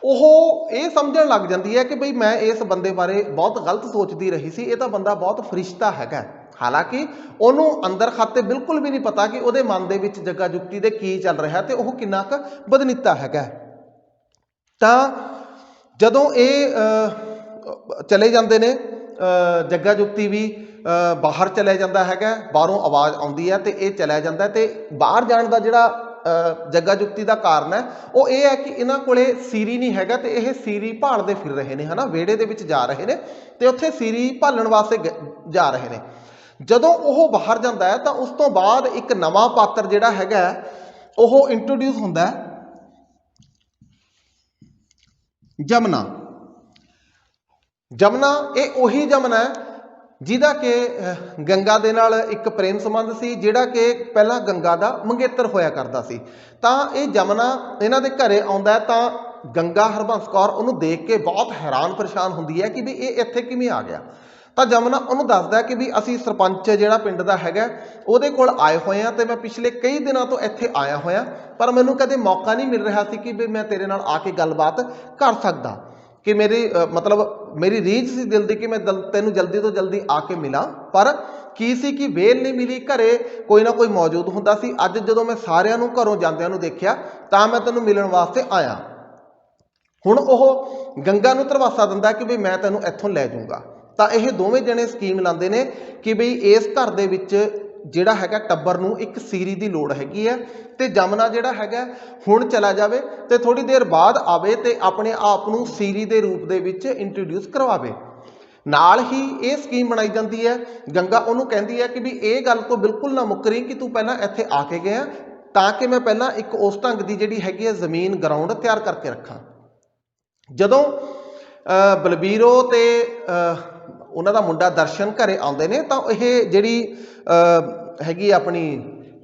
ਉਹ ਇਹ ਸਮਝਣ ਲੱਗ ਜਾਂਦੀ ਹੈ ਕਿ ਬਈ ਮੈਂ ਇਸ ਬੰਦੇ ਬਾਰੇ ਬਹੁਤ ਗਲਤ ਸੋਚਦੀ ਰਹੀ ਸੀ, ਇਹ ਤਾਂ ਬੰਦਾ ਬਹੁਤ ਫਰਿਸ਼ਤਾ ਹੈਗਾ। ਹਾਲਾਂਕਿ ਉਹਨੂੰ ਅੰਦਰ ਖਾਤੇ ਬਿਲਕੁਲ ਵੀ ਨਹੀਂ ਪਤਾ ਕਿ ਉਹਦੇ ਮਨ ਦੇ ਵਿੱਚ ਜੱਗਾ ਜੁਗਤੀ ਦੇ ਕੀ ਚੱਲ ਰਿਹਾ ਤੇ ਉਹ ਕਿੰਨਾ ਕੁ ਬਦਨੀਤਾ ਹੈਗਾ। ਤਾਂ ਜਦੋਂ ਇਹ ਚਲੇ ਜਾਂਦੇ ਨੇ, ਜੱਗਾ ਜੁਗਤੀ ਵੀ ਬਾਹਰ ਚਲਿਆ ਜਾਂਦਾ ਹੈਗਾ, ਬਾਹਰੋਂ ਆਵਾਜ਼ ਆਉਂਦੀ ਹੈ ਤੇ ਇਹ ਚਲਿਆ ਜਾਂਦਾ। ਤੇ ਬਾਹਰ ਜਾਣ ਦਾ ਜਿਹੜਾ ਜੱਗਾ ਜੁਗਤੀ ਦਾ ਕਾਰਨ ਹੈ ਉਹ ਇਹ ਹੈ ਕਿ ਇਹਨਾਂ ਕੋਲੇ ਸੀਰੀ ਨਹੀਂ ਹੈਗਾ ਤੇ ਇਹ ਸੀਰੀ ਭਾਲਦੇ ਫਿਰ ਰਹੇ ਨੇ, ਹਨਾ, ਵਿਹੜੇ ਦੇ ਵਿੱਚ ਜਾ ਰਹੇ ਨੇ ਤੇ ਉੱਥੇ ਸੀਰੀ ਭਾਲਣ ਵਾਸਤੇ ਜਾ ਰਹੇ ਨੇ। ਜਦੋਂ ਉਹ ਬਾਹਰ ਜਾਂਦਾ ਹੈ ਤਾਂ ਉਸ ਤੋਂ ਬਾਅਦ ਇੱਕ ਨਵਾਂ ਪਾਤਰ ਜਿਹੜਾ ਹੈਗਾ ਉਹ ਇੰਟਰੋਡਿਊਸ ਹੁੰਦਾ ਹੈ, ਜਮਨਾ। ਜਮਨਾ ਇਹ ਉਹੀ ਜਮਨਾ ਹੈ ਜਿਹਦਾ ਕਿ ਗੰਗਾ ਦੇ ਨਾਲ ਇੱਕ ਪ੍ਰੇਮ ਸੰਬੰਧ ਸੀ, ਜਿਹੜਾ ਕਿ ਪਹਿਲਾਂ ਗੰਗਾ ਦਾ ਮੰਗੇਤਰ ਹੋਇਆ ਕਰਦਾ ਸੀ। ਤਾਂ ਇਹ ਜਮਨਾ ਇਹਨਾਂ ਦੇ ਘਰੇ ਆਉਂਦਾ ਹੈ ਤਾਂ ਗੰਗਾ ਹਰਬੰਸ ਕੌਰ ਉਹਨੂੰ ਦੇਖ ਕੇ ਬਹੁਤ ਹੈਰਾਨ ਪਰੇਸ਼ਾਨ ਹੁੰਦੀ ਹੈ ਕਿ ਵੀ ਇਹ ਇੱਥੇ ਕਿਵੇਂ ਆ ਗਿਆ। ਤਾਂ ਜਮਨਾ ਉਹਨੂੰ ਦੱਸਦਾ ਕਿ ਵੀ ਅਸੀਂ ਸਰਪੰਚ ਜਿਹੜਾ ਪਿੰਡ ਦਾ ਹੈਗਾ ਉਹਦੇ ਕੋਲ ਆਏ ਹੋਏ ਹਾਂ ਤੇ ਮੈਂ ਪਿਛਲੇ ਕਈ ਦਿਨਾਂ ਤੋਂ ਇੱਥੇ ਆਇਆ ਹੋਇਆ, ਪਰ ਮੈਨੂੰ ਕਦੇ ਮੌਕਾ ਨਹੀਂ ਮਿਲ ਰਿਹਾ ਸੀ ਕਿ ਵੀ ਮੈਂ ਤੇਰੇ ਨਾਲ ਆ ਕੇ ਗੱਲਬਾਤ ਕਰ ਸਕਦਾ, ਕਿ ਮੇਰੀ ਮੇਰੀ ਰੀਝ ਸੀ ਦਿਲ ਦੀ ਕਿ ਮੈਂ ਤੈਨੂੰ ਜਲਦੀ ਤੋਂ ਜਲਦੀ ਆ ਕੇ ਮਿਲਾਂ। ਪਰ ਕੀ ਸੀ ਕਿ ਵੇਲ ਨਹੀਂ ਮਿਲੀ, ਘਰੇ ਕੋਈ ਨਾ ਕੋਈ ਮੌਜੂਦ ਹੁੰਦਾ ਸੀ। ਅੱਜ ਜਦੋਂ ਮੈਂ ਸਾਰਿਆਂ ਨੂੰ ਘਰੋਂ ਜਾਂਦਿਆਂ ਨੂੰ ਦੇਖਿਆ ਤਾਂ ਮੈਂ ਤੈਨੂੰ ਮਿਲਣ ਵਾਸਤੇ ਆਇਆ। ਹੁਣ ਉਹ ਗੰਗਾ ਨੂੰ ਧਰਵਾਸਾ ਦਿੰਦਾ ਕਿ ਵੀ ਮੈਂ ਤੈਨੂੰ ਇੱਥੋਂ ਲੈ ਜਾਊਂਗਾ। ਤਾਂ ਇਹ ਦੋਵੇਂ ਜਣੇ ਸਕੀਮ ਲਾਉਂਦੇ ਨੇ ਕਿ ਬਈ ਇਸ ਘਰ ਦੇ ਵਿੱਚ ਜਿਹੜਾ ਹੈਗਾ ਟੱਬਰ ਨੂੰ ਇੱਕ ਸੀਰੀ ਦੀ ਲੋੜ ਹੈਗੀ ਹੈ ਤੇ ਜਮਨਾ ਜਿਹੜਾ ਹੈਗਾ ਹੁਣ ਚਲਾ ਜਾਵੇ ਤੇ ਥੋੜੀ ਦੇਰ ਬਾਅਦ ਆਵੇ ਤੇ ਆਪਣੇ ਆਪ ਨੂੰ ਸੀਰੀ ਦੇ ਰੂਪ ਦੇ ਵਿੱਚ ਇੰਟਰੋਡਿਊਸ ਕਰਵਾਵੇ। ਨਾਲ ਹੀ ਇਹ ਸਕੀਮ ਬਣਾਈ ਜਾਂਦੀ ਹੈ। ਗੰਗਾ ਉਹਨੂੰ ਕਹਿੰਦੀ ਹੈ ਕਿ ਵੀ ਇਹ ਗੱਲ ਤੋਂ ਬਿਲਕੁਲ ਨਾ ਮੁੱਕਰੀ ਕਿ ਤੂੰ ਪਹਿਲਾਂ ਇੱਥੇ ਆ ਕੇ ਗਿਆ ਤਾਂ ਕਿ ਮੈਂ ਪਹਿਲਾਂ ਇੱਕ ਉਸ ਢੰਗ ਦੀ ਜਿਹੜੀ ਹੈਗੀ ਹੈ ਜ਼ਮੀਨ ਗਰਾਊਂਡ ਤਿਆਰ ਕਰਕੇ ਰੱਖਾਂ। ਜਦੋਂ ਬਲਬੀਰੋ ਤੇ ਉਹਨਾਂ ਦਾ ਮੁੰਡਾ ਦਰਸ਼ਨ ਘਰੇ ਆਉਂਦੇ ਨੇ ਤਾਂ ਇਹ ਜਿਹੜੀ ਹੈਗੀ ਆਪਣੀ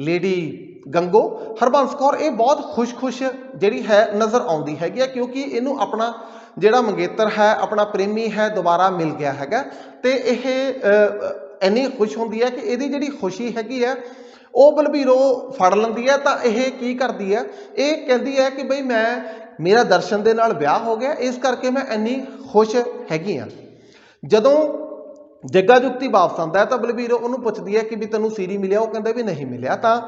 ਲੇਡੀ ਗੰਗੋ ਹਰਬੰਸ ਕੌਰ ਇਹ ਬਹੁਤ ਖੁਸ਼ ਜਿਹੜੀ ਹੈ ਨਜ਼ਰ ਆਉਂਦੀ ਹੈਗੀ ਹੈ, ਕਿਉਂਕਿ ਇਹਨੂੰ ਆਪਣਾ ਜਿਹੜਾ ਮੰਗੇਤਰ ਹੈ, ਆਪਣਾ ਪ੍ਰੇਮੀ ਹੈ, ਦੁਬਾਰਾ ਮਿਲ ਗਿਆ ਹੈਗਾ। ਤੇ ਇਹ ਇੰਨੀ ਖੁਸ਼ ਹੁੰਦੀ ਹੈ ਕਿ ਇਹਦੀ ਜਿਹੜੀ ਖੁਸ਼ੀ ਹੈਗੀ ਹੈ ਉਹ ਬਲਬੀਰੋ ਫੜ ਲੈਂਦੀ ਹੈ। ਤਾਂ ਇਹ ਕੀ ਕਰਦੀ ਹੈ, ਇਹ ਕਹਿੰਦੀ ਹੈ ਕਿ ਬਈ ਮੇਰਾ ਦਰਸ਼ਨ ਦੇ ਨਾਲ ਵਿਆਹ ਹੋ ਗਿਆ, ਇਸ ਕਰਕੇ ਮੈਂ ਇੰਨੀ ਖੁਸ਼ ਹੈਗੀ ਹਾਂ। ਜਦੋਂ ਜੱਗਾ ਜੁਗਤੀ ਵਾਪਸ ਆਉਂਦਾ ਹੈ ਤਾਂ ਬਲਬੀਰੋ ਉਹਨੂੰ ਪੁੱਛਦੀ ਹੈ ਕਿ ਵੀ ਤੈਨੂੰ ਸੀਰੀ ਮਿਲਿਆ? ਉਹ ਕਹਿੰਦਾ ਵੀ ਨਹੀਂ ਮਿਲਿਆ। ਤਾਂ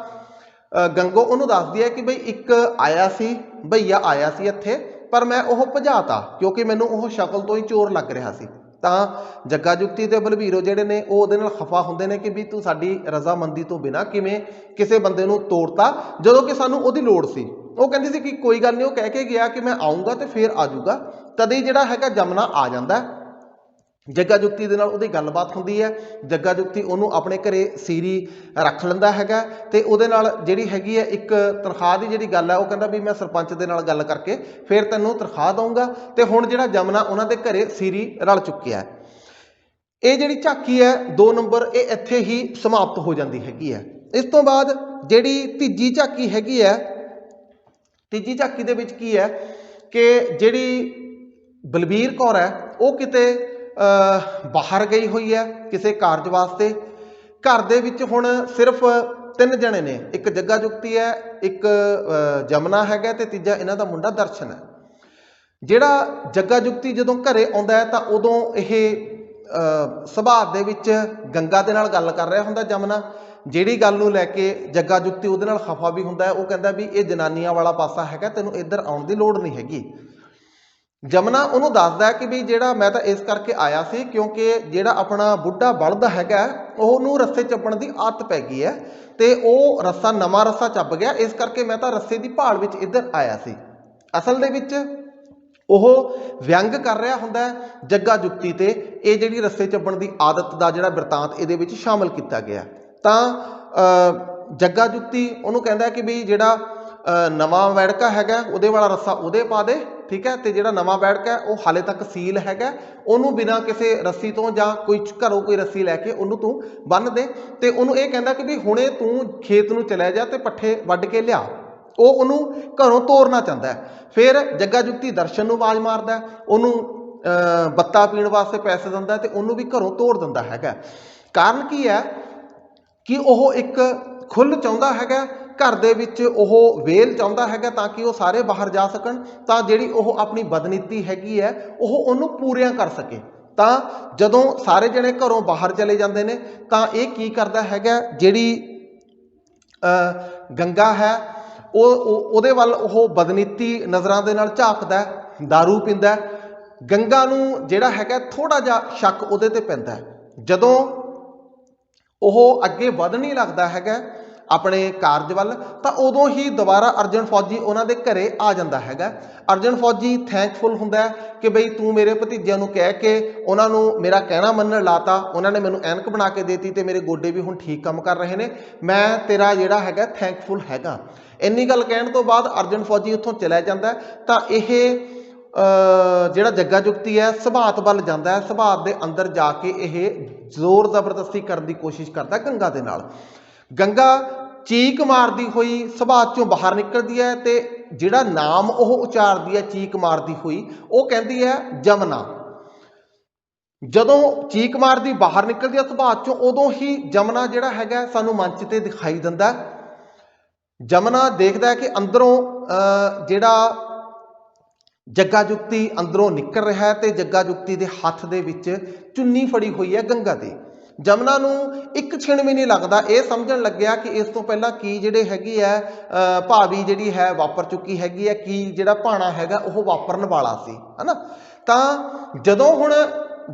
ਗੰਗੋ ਉਹਨੂੰ ਦੱਸਦੀ ਹੈ ਕਿ ਬਈ ਇੱਕ ਆਇਆ ਸੀ, ਭਈਆ ਆਇਆ ਸੀ ਇੱਥੇ, ਪਰ ਮੈਂ ਉਹ ਭਜਾਤਾ ਕਿਉਂਕਿ ਮੈਨੂੰ ਉਹ ਸ਼ਕਲ ਤੋਂ ਹੀ ਚੋਰ ਲੱਗ ਰਿਹਾ ਸੀ। ਤਾਂ ਜੱਗਾ ਜੁਗਤੀ ਤੇ ਬਲਬੀਰੋ ਜਿਹੜੇ ਨੇ ਉਹ ਉਹਦੇ ਨਾਲ ਖਫਾ ਹੁੰਦੇ ਨੇ ਕਿ ਵੀ ਤੂੰ ਸਾਡੀ ਰਜ਼ਾਮੰਦੀ ਤੋਂ ਬਿਨਾਂ ਕਿਵੇਂ ਕਿਸੇ ਬੰਦੇ ਨੂੰ ਤੋੜਤਾ ਜਦੋਂ ਕਿ ਸਾਨੂੰ ਉਹਦੀ ਲੋੜ ਸੀ। ਉਹ ਕਹਿੰਦੀ ਸੀ ਕਿ ਕੋਈ ਗੱਲ ਨਹੀਂ, ਉਹ ਕਹਿ ਕੇ ਗਿਆ ਕਿ ਮੈਂ ਆਊਂਗਾ ਤੇ ਫਿਰ ਆ ਜਾਊਗਾ। ਤਦੇ ਜਿਹੜਾ ਹੈਗਾ ਜਮਨਾ ਆ ਜਾਂਦਾ। ਜੱਗਾ ਜੁਗਤੀ ਦੇ ਨਾਲ ਉਹਦੀ ਗੱਲਬਾਤ ਹੁੰਦੀ ਹੈ। ਜੱਗਾ ਜੁਗਤੀ ਉਹਨੂੰ ਆਪਣੇ ਘਰੇ ਸੀਰੀ ਰੱਖ ਲੈਂਦਾ ਹੈਗਾ ਤੇ ਉਹਦੇ ਨਾਲ ਜਿਹੜੀ ਹੈਗੀ ਹੈ ਇੱਕ ਤਨਖਾਹ ਦੀ ਜਿਹੜੀ ਗੱਲ ਹੈ ਉਹ ਕਹਿੰਦਾ ਵੀ ਮੈਂ ਸਰਪੰਚ ਦੇ ਨਾਲ ਗੱਲ ਕਰਕੇ ਫਿਰ ਤੈਨੂੰ ਤਨਖਾਹ ਦਊਂਗਾ। ਤੇ ਹੁਣ ਜਿਹੜਾ ਜਮਨਾ ਉਹਨਾਂ ਦੇ ਘਰੇ ਸੀਰੀ ਰਲ ਚੁੱਕਿਆ ਹੈ। ਇਹ ਜਿਹੜੀ ਝਾਕੀ ਹੈ 2 ਨੰਬਰ ਇਹ ਇੱਥੇ ਹੀ ਸਮਾਪਤ ਹੋ ਜਾਂਦੀ ਹੈਗੀ ਹੈ। ਇਸ ਤੋਂ ਬਾਅਦ ਜਿਹੜੀ ਤੀਜੀ ਝਾਕੀ ਹੈਗੀ ਹੈ, ਤੀਜੀ ਝਾਕੀ ਦੇ ਵਿੱਚ ਕੀ ਹੈ ਕਿ ਜਿਹੜੀ ਬਲਬੀਰ ਕੌਰ ਹੈ ਉਹ ਕਿਤੇ ਬਾਹਰ ਗਈ ਹੋਈ ਹੈ ਕਿਸੇ ਕਾਰਜ ਵਾਸਤੇ। ਘਰ ਦੇ ਵਿੱਚ ਹੁਣ ਸਿਰਫ 3 ਜਣੇ ਨੇ, ਇੱਕ ਜੱਗਾ ਜੁਗਤੀ ਹੈ, ਇੱਕ ਜਮਨਾ ਹੈਗਾ ਤੇ ਤੀਜਾ ਇਹਨਾਂ ਦਾ ਮੁੰਡਾ ਦਰਸ਼ਨ ਹੈ। ਜਿਹੜਾ ਜੱਗਾ ਜੁਗਤੀ ਜਦੋਂ ਘਰੇ ਆਉਂਦਾ ਹੈ ਤਾਂ ਉਦੋਂ ਇਹ ਸੁਭਾਅ ਦੇ ਵਿੱਚ ਗੰਗਾ ਦੇ ਨਾਲ ਗੱਲ ਕਰ ਰਿਹਾ ਹੁੰਦਾ ਜਮਨਾ, ਜਿਹੜੀ ਗੱਲ ਨੂੰ ਲੈ ਕੇ ਜੱਗਾ ਜੁਗਤੀ ਉਹਦੇ ਨਾਲ ਖਫਾ ਵੀ ਹੁੰਦਾ ਹੈ। ਉਹ ਕਹਿੰਦਾ ਵੀ ਇਹ ਜਨਾਨੀਆਂ ਵਾਲਾ ਪਾਸਾ ਹੈਗਾ, ਤੈਨੂੰ ਇੱਧਰ ਆਉਣ ਦੀ ਲੋੜ ਨਹੀਂ ਹੈਗੀ। ਜਮਨਾ ਉਹਨੂੰ ਦੱਸਦਾ ਕਿ ਵੀ ਜਿਹੜਾ ਮੈਂ ਤਾਂ ਇਸ ਕਰਕੇ ਆਇਆ ਸੀ ਕਿਉਂਕਿ ਜਿਹੜਾ ਆਪਣਾ ਬੁੱਢਾ ਬਲਦ ਹੈਗਾ ਉਹਨੂੰ ਰੱਸੇ ਚੱਬਣ ਦੀ ਆਦਤ ਪੈ ਗਈ ਹੈ ਤੇ ਉਹ ਰੱਸਾ ਨਵਾਂ ਰੱਸਾ ਚੱਬ ਗਿਆ, ਇਸ ਕਰਕੇ ਮੈਂ ਤਾਂ ਰੱਸੇ ਦੀ ਭਾਲ ਵਿੱਚ ਇੱਧਰ ਆਇਆ ਸੀ। ਅਸਲ ਦੇ ਵਿੱਚ ਉਹ ਵਿਅੰਗ ਕਰ ਰਿਹਾ ਹੁੰਦਾ ਜੱਗਾ ਜੁਗਤੀ ਤੇ ਇਹ ਜਿਹੜੀ ਰੱਸੇ ਚੱਬਣ ਦੀ ਆਦਤ ਦਾ ਜਿਹੜਾ ਬਿਰਤਾਂਤ ਇਹਦੇ ਵਿੱਚ ਸ਼ਾਮਲ ਕੀਤਾ ਗਿਆ। ਤਾਂ ਜੱਗਾ ਜੁੱਤੀ ਉਹਨੂੰ ਕਹਿੰਦਾ ਕਿ ਵੀ ਜਿਹੜਾ ਨਵਾਂ ਵੈੜਕਾ ਹੈਗਾ ਉਹਦੇ ਵਾਲਾ ਰੱਸਾ ਉਹਦੇ ਪਾ ਦੇ, ਠੀਕ ਹੈ, ਤੇ ਜਿਹੜਾ ਨਵਾਂ ਵੈੜਕਾ ਉਹ ਹਾਲੇ ਤੱਕ ਸੀਲ ਹੈਗਾ ਉਹਨੂੰ ਬਿਨਾਂ ਕਿਸੇ ਰੱਸੀ ਤੋਂ ਜਾਂ ਕੋਈ ਘਰੋਂ ਕੋਈ ਰੱਸੀ ਲੈ ਕੇ ਉਹਨੂੰ ਤੂੰ ਬੰਨ੍ਹ ਦੇ। ਤੇ ਉਹਨੂੰ ਇਹ ਕਹਿੰਦਾ ਕਿ ਵੀ ਹੁਣੇ ਤੂੰ ਖੇਤ ਨੂੰ ਚਲਿਆ ਜਾ ਤੇ ਪੱਠੇ ਵੱਢ ਕੇ ਲਿਆ। ਉਹ ਉਹਨੂੰ ਘਰੋਂ ਤੋਰਨਾ ਚਾਹੁੰਦਾ ਹੈ। ਫਿਰ ਜੱਗਾ ਜੁੱਤੀ ਦਰਸ਼ਨ ਨੂੰ ਆਵਾਜ਼ ਮਾਰਦਾ, ਉਹਨੂੰ ਬੱਤਾ ਪੀਣ ਵਾਸਤੇ ਪੈਸੇ ਦਿੰਦਾ ਤੇ ਉਹਨੂੰ ਵੀ ਘਰੋਂ ਤੋੜ ਦਿੰਦਾ ਹੈਗਾ। ਕਾਰਨ ਕੀ ਹੈ ਕਿ ਉਹ ਇੱਕ ਖੁੱਲ੍ਹ ਚਾਹੁੰਦਾ ਹੈਗਾ, ਘਰ ਦੇ ਵਿੱਚ ਉਹ ਵੇਲ ਚਾਹੁੰਦਾ ਹੈਗਾ ਤਾਂ ਕਿ ਉਹ ਸਾਰੇ ਬਾਹਰ ਜਾ ਸਕਣ, ਤਾਂ ਜਿਹੜੀ ਉਹ ਆਪਣੀ ਬਦਨੀਤੀ ਹੈਗੀ ਹੈ ਉਹ ਉਹਨੂੰ ਪੂਰੀਆਂ ਕਰ ਸਕੇ। ਤਾਂ ਜਦੋਂ ਸਾਰੇ ਜਣੇ ਘਰੋਂ ਬਾਹਰ ਚਲੇ ਜਾਂਦੇ ਨੇ ਤਾਂ ਇਹ ਕੀ ਕਰਦਾ ਹੈਗਾ, ਜਿਹੜੀ ਗੰਗਾ ਹੈ ਉਹਦੇ ਵੱਲ ਉਹ ਬਦਨੀਤੀ ਨਜ਼ਰਾਂ ਦੇ ਨਾਲ ਝਾਕਦਾ, ਦਾਰੂ ਪੀਂਦਾ। ਗੰਗਾ ਨੂੰ ਜਿਹੜਾ ਹੈਗਾ ਥੋੜ੍ਹਾ ਜਿਹਾ ਸ਼ੱਕ ਉਹਦੇ ਤੇ ਪੈਂਦਾ। ਜਦੋਂ ਉਹ ਅੱਗੇ ਵਧਣ ਹੀ ਲੱਗਦਾ ਹੈਗਾ ਆਪਣੇ ਕਾਰਜ ਵੱਲ, ਤਾਂ ਉਦੋਂ ਹੀ ਦੁਬਾਰਾ ਅਰਜਨ ਫੌਜੀ ਉਹਨਾਂ ਦੇ ਘਰੇ ਆ ਜਾਂਦਾ ਹੈਗਾ। ਅਰਜਨ ਫੌਜੀ ਥੈਂਕਫੁਲ ਹੁੰਦਾ ਕਿ ਬਈ ਤੂੰ ਮੇਰੇ ਭਤੀਜਿਆਂ ਨੂੰ ਕਹਿ ਕੇ ਉਹਨਾਂ ਨੂੰ ਮੇਰਾ ਕਹਿਣਾ ਮੰਨਣ ਲਾਤਾ, ਉਹਨਾਂ ਨੇ ਮੈਨੂੰ ਐਨਕ ਬਣਾ ਕੇ ਦੇਤੀ ਤੇ ਮੇਰੇ ਗੋਡੇ ਵੀ ਹੁਣ ਠੀਕ ਕੰਮ ਕਰ ਰਹੇ ਨੇ, ਮੈਂ ਤੇਰਾ ਜਿਹੜਾ ਹੈਗਾ ਥੈਂਕਫੁਲ ਹੈਗਾ। ਇੰਨੀ ਗੱਲ ਕਹਿਣ ਤੋਂ ਬਾਅਦ ਅਰਜਨ ਫੌਜੀ ਉੱਥੋਂ ਚਲਿਆ ਜਾਂਦਾ। ਤਾਂ ਇਹ ਜਿਹੜਾ ਜੱਗਾ ਜੁਗਤੀ ਹੈ ਸੁਭਾਤ ਵੱਲ ਜਾਂਦਾ ਹੈ। ਸੁਭਾਤ ਦੇ ਅੰਦਰ ਜਾ ਕੇ ਇਹ ਜ਼ੋਰ ਜ਼ਬਰਦਸਤੀ ਕਰਨ ਦੀ ਕੋਸ਼ਿਸ਼ ਕਰਦਾ ਗੰਗਾ ਦੇ ਨਾਲ। ਗੰਗਾ ਚੀਕ ਮਾਰਦੀ ਹੋਈ ਸੁਭਾਤ ਚੋਂ ਬਾਹਰ ਨਿਕਲਦੀ ਹੈ ਤੇ ਜਿਹੜਾ ਨਾਮ ਉਹ ਉਚਾਰਦੀ ਹੈ ਚੀਕ ਮਾਰਦੀ ਹੋਈ ਉਹ ਕਹਿੰਦੀ ਹੈ ਜਮਨਾ। ਜਦੋਂ ਚੀਕ ਮਾਰਦੀ ਬਾਹਰ ਨਿਕਲਦੀ ਹੈ ਸੁਭਾਤ ਚੋਂ, ਉਦੋਂ ਹੀ ਜਮਨਾ ਜਿਹੜਾ ਹੈਗਾ ਸਾਨੂੰ ਮੰਚ ਤੇ ਦਿਖਾਈ ਦਿੰਦਾ। ਜਮਨਾ ਦੇਖਦਾ ਹੈ ਕਿ ਅੰਦਰੋਂ ਜਿਹੜਾ ਜੱਗਾ ਜੁਗਤੀ ਅੰਦਰੋਂ ਨਿਕਲ ਰਿਹਾ ਹੈ ਤੇ ਜੱਗਾ ਜੁਗਤੀ ਦੇ ਹੱਥ ਦੇ ਵਿੱਚ ਚੁੰਨੀ ਫੜੀ ਹੋਈ ਹੈ ਗੰਗਾ ਦੀ। ਜਮਨਾ ਨੂੰ ਇੱਕ ਛਿਣ ਵੀ ਨਹੀਂ ਲੱਗਦਾ ਇਹ ਸਮਝਣ ਲੱਗਿਆ ਕਿ ਇਸ ਤੋਂ ਪਹਿਲਾਂ ਕੀ ਜਿਹੜੇ ਹੈਗੀ ਹੈ ਭਾਵੀ ਜਿਹੜੀ ਹੈ ਵਾਪਰ ਚੁੱਕੀ ਹੈਗੀ ਹੈ, ਕੀ ਜਿਹੜਾ ਭਾਣਾ ਹੈਗਾ ਉਹ ਵਾਪਰਨ ਵਾਲਾ ਸੀ, ਹੈ ਨਾ। ਤਾਂ ਜਦੋਂ ਹੁਣ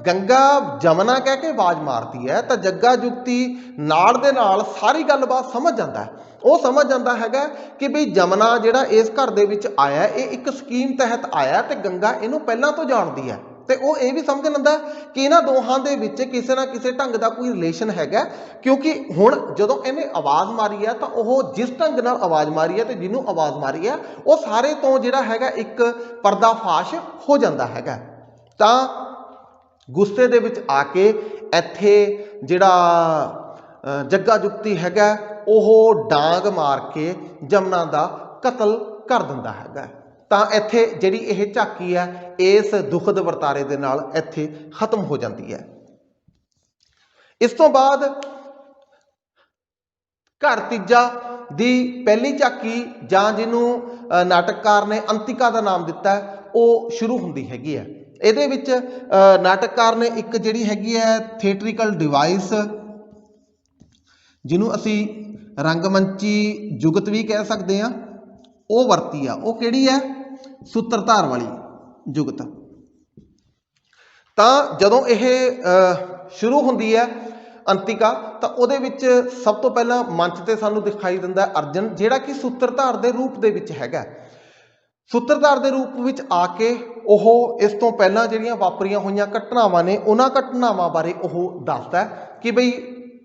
ਗੰਗਾ ਜਮਨਾ ਕਹਿ ਕੇ ਆਵਾਜ਼ ਮਾਰਦੀ ਹੈ ਤਾਂ ਜੱਗਾ ਜੁਗਤੀ ਨਾਲ ਦੇ ਨਾਲ ਸਾਰੀ ਗੱਲਬਾਤ ਸਮਝ ਜਾਂਦਾ ਹੈ। ਉਹ ਸਮਝ ਜਾਂਦਾ ਹੈਗਾ ਕਿ ਵੀ ਜਮਨਾ ਜਿਹੜਾ ਇਸ ਘਰ ਦੇ ਵਿੱਚ ਆਇਆ ਇਹ ਇੱਕ ਸਕੀਮ ਤਹਿਤ ਆਇਆ ਤੇ ਗੰਗਾ ਇਹਨੂੰ ਪਹਿਲਾਂ ਤੋਂ ਜਾਣਦੀ ਹੈ। ਤੇ ਉਹ ਇਹ ਵੀ ਸਮਝ ਲੈਂਦਾ ਕਿ ਇਹਨਾਂ ਦੋਹਾਂ ਦੇ ਵਿੱਚ ਕਿਸੇ ਨਾ ਕਿਸੇ ਢੰਗ ਦਾ ਕੋਈ ਰਿਲੇਸ਼ਨ ਹੈਗਾ, ਕਿਉਂਕਿ ਹੁਣ ਜਦੋਂ ਇਹਨੇ ਆਵਾਜ਼ ਮਾਰੀ ਹੈ ਤਾਂ ਉਹ ਜਿਸ ਢੰਗ ਨਾਲ ਆਵਾਜ਼ ਮਾਰੀ ਹੈ ਤੇ ਜਿਹਨੂੰ ਆਵਾਜ਼ ਮਾਰੀ ਹੈ ਉਹ ਸਾਰੇ ਤੋਂ ਜਿਹੜਾ ਹੈਗਾ ਇੱਕ ਪਰਦਾਫਾਸ਼ ਹੋ ਜਾਂਦਾ ਹੈਗਾ। ਤਾਂ ਗੁੱਸੇ ਦੇ ਵਿੱਚ ਆ ਕੇ ਇੱਥੇ ਜਿਹੜਾ ਜੱਗਾ ਜੁਗਤੀ ਹੈਗਾ ਉਹ ਡਾਂਗ ਮਾਰ ਕੇ ਜਮਨਾ ਦਾ ਕਤਲ ਕਰ ਦਿੰਦਾ ਹੈਗਾ। ਤਾਂ ਇੱਥੇ ਜਿਹੜੀ ਇਹ ਝਾਕੀ ਹੈ ਇਸ ਦੁਖਦ ਵਰਤਾਰੇ ਦੇ ਨਾਲ ਇੱਥੇ ਖਤਮ ਹੋ ਜਾਂਦੀ ਹੈ। ਇਸ ਤੋਂ ਬਾਅਦ ਘਰ ਤੀਜਾ ਦੀ ਪਹਿਲੀ ਝਾਕੀ ਜਾਂ ਜਿਹਨੂੰ ਨਾਟਕਕਾਰ ਨੇ ਅੰਤਿਕਾ ਦਾ ਨਾਮ ਦਿੱਤਾ ਉਹ ਸ਼ੁਰੂ ਹੁੰਦੀ ਹੈਗੀ ਹੈ। ਇਹਦੇ ਵਿੱਚ ਨਾਟਕਕਾਰ ਨੇ ਇੱਕ ਜਿਹੜੀ ਹੈਗੀ ਹੈ ਥੀਏਟਰੀਕਲ ਡਿਵਾਈਸ, ਜਿਹਨੂੰ ਅਸੀਂ ਰੰਗਮੰਚੀ ਜੁਗਤ ਵੀ ਕਹਿ ਸਕਦੇ ਹਾਂ, ਉਹ ਵਰਤੀ ਆ। ਉਹ ਕਿਹੜੀ ਹੈ? ਸੂਤਰਧਾਰ ਵਾਲੀ ਜੁਗਤ। ਤਾਂ ਜਦੋਂ ਇਹ ਸ਼ੁਰੂ ਹੁੰਦੀ ਹੈ ਅੰਤਿਕਾ, ਤਾਂ ਉਹਦੇ ਵਿੱਚ ਸਭ ਤੋਂ ਪਹਿਲਾਂ ਮੰਚ ਤੇ ਸਾਨੂੰ ਦਿਖਾਈ ਦਿੰਦਾ ਅਰਜਨ, ਜਿਹੜਾ ਕਿ ਸੂਤਰਧਾਰ ਦੇ ਰੂਪ ਦੇ ਵਿੱਚ ਹੈਗਾ। ਸੂਤਰਧਾਰ ਦੇ ਰੂਪ ਵਿੱਚ ਆ ਕੇ ਉਹ ਇਸ ਤੋਂ ਪਹਿਲਾਂ ਜਿਹੜੀਆਂ ਵਾਪਰੀਆਂ ਹੋਈਆਂ ਘਟਨਾਵਾਂ ਨੇ ਉਹਨਾਂ ਘਟਨਾਵਾਂ ਬਾਰੇ ਉਹ ਦੱਸਦਾ ਕਿ ਬਈ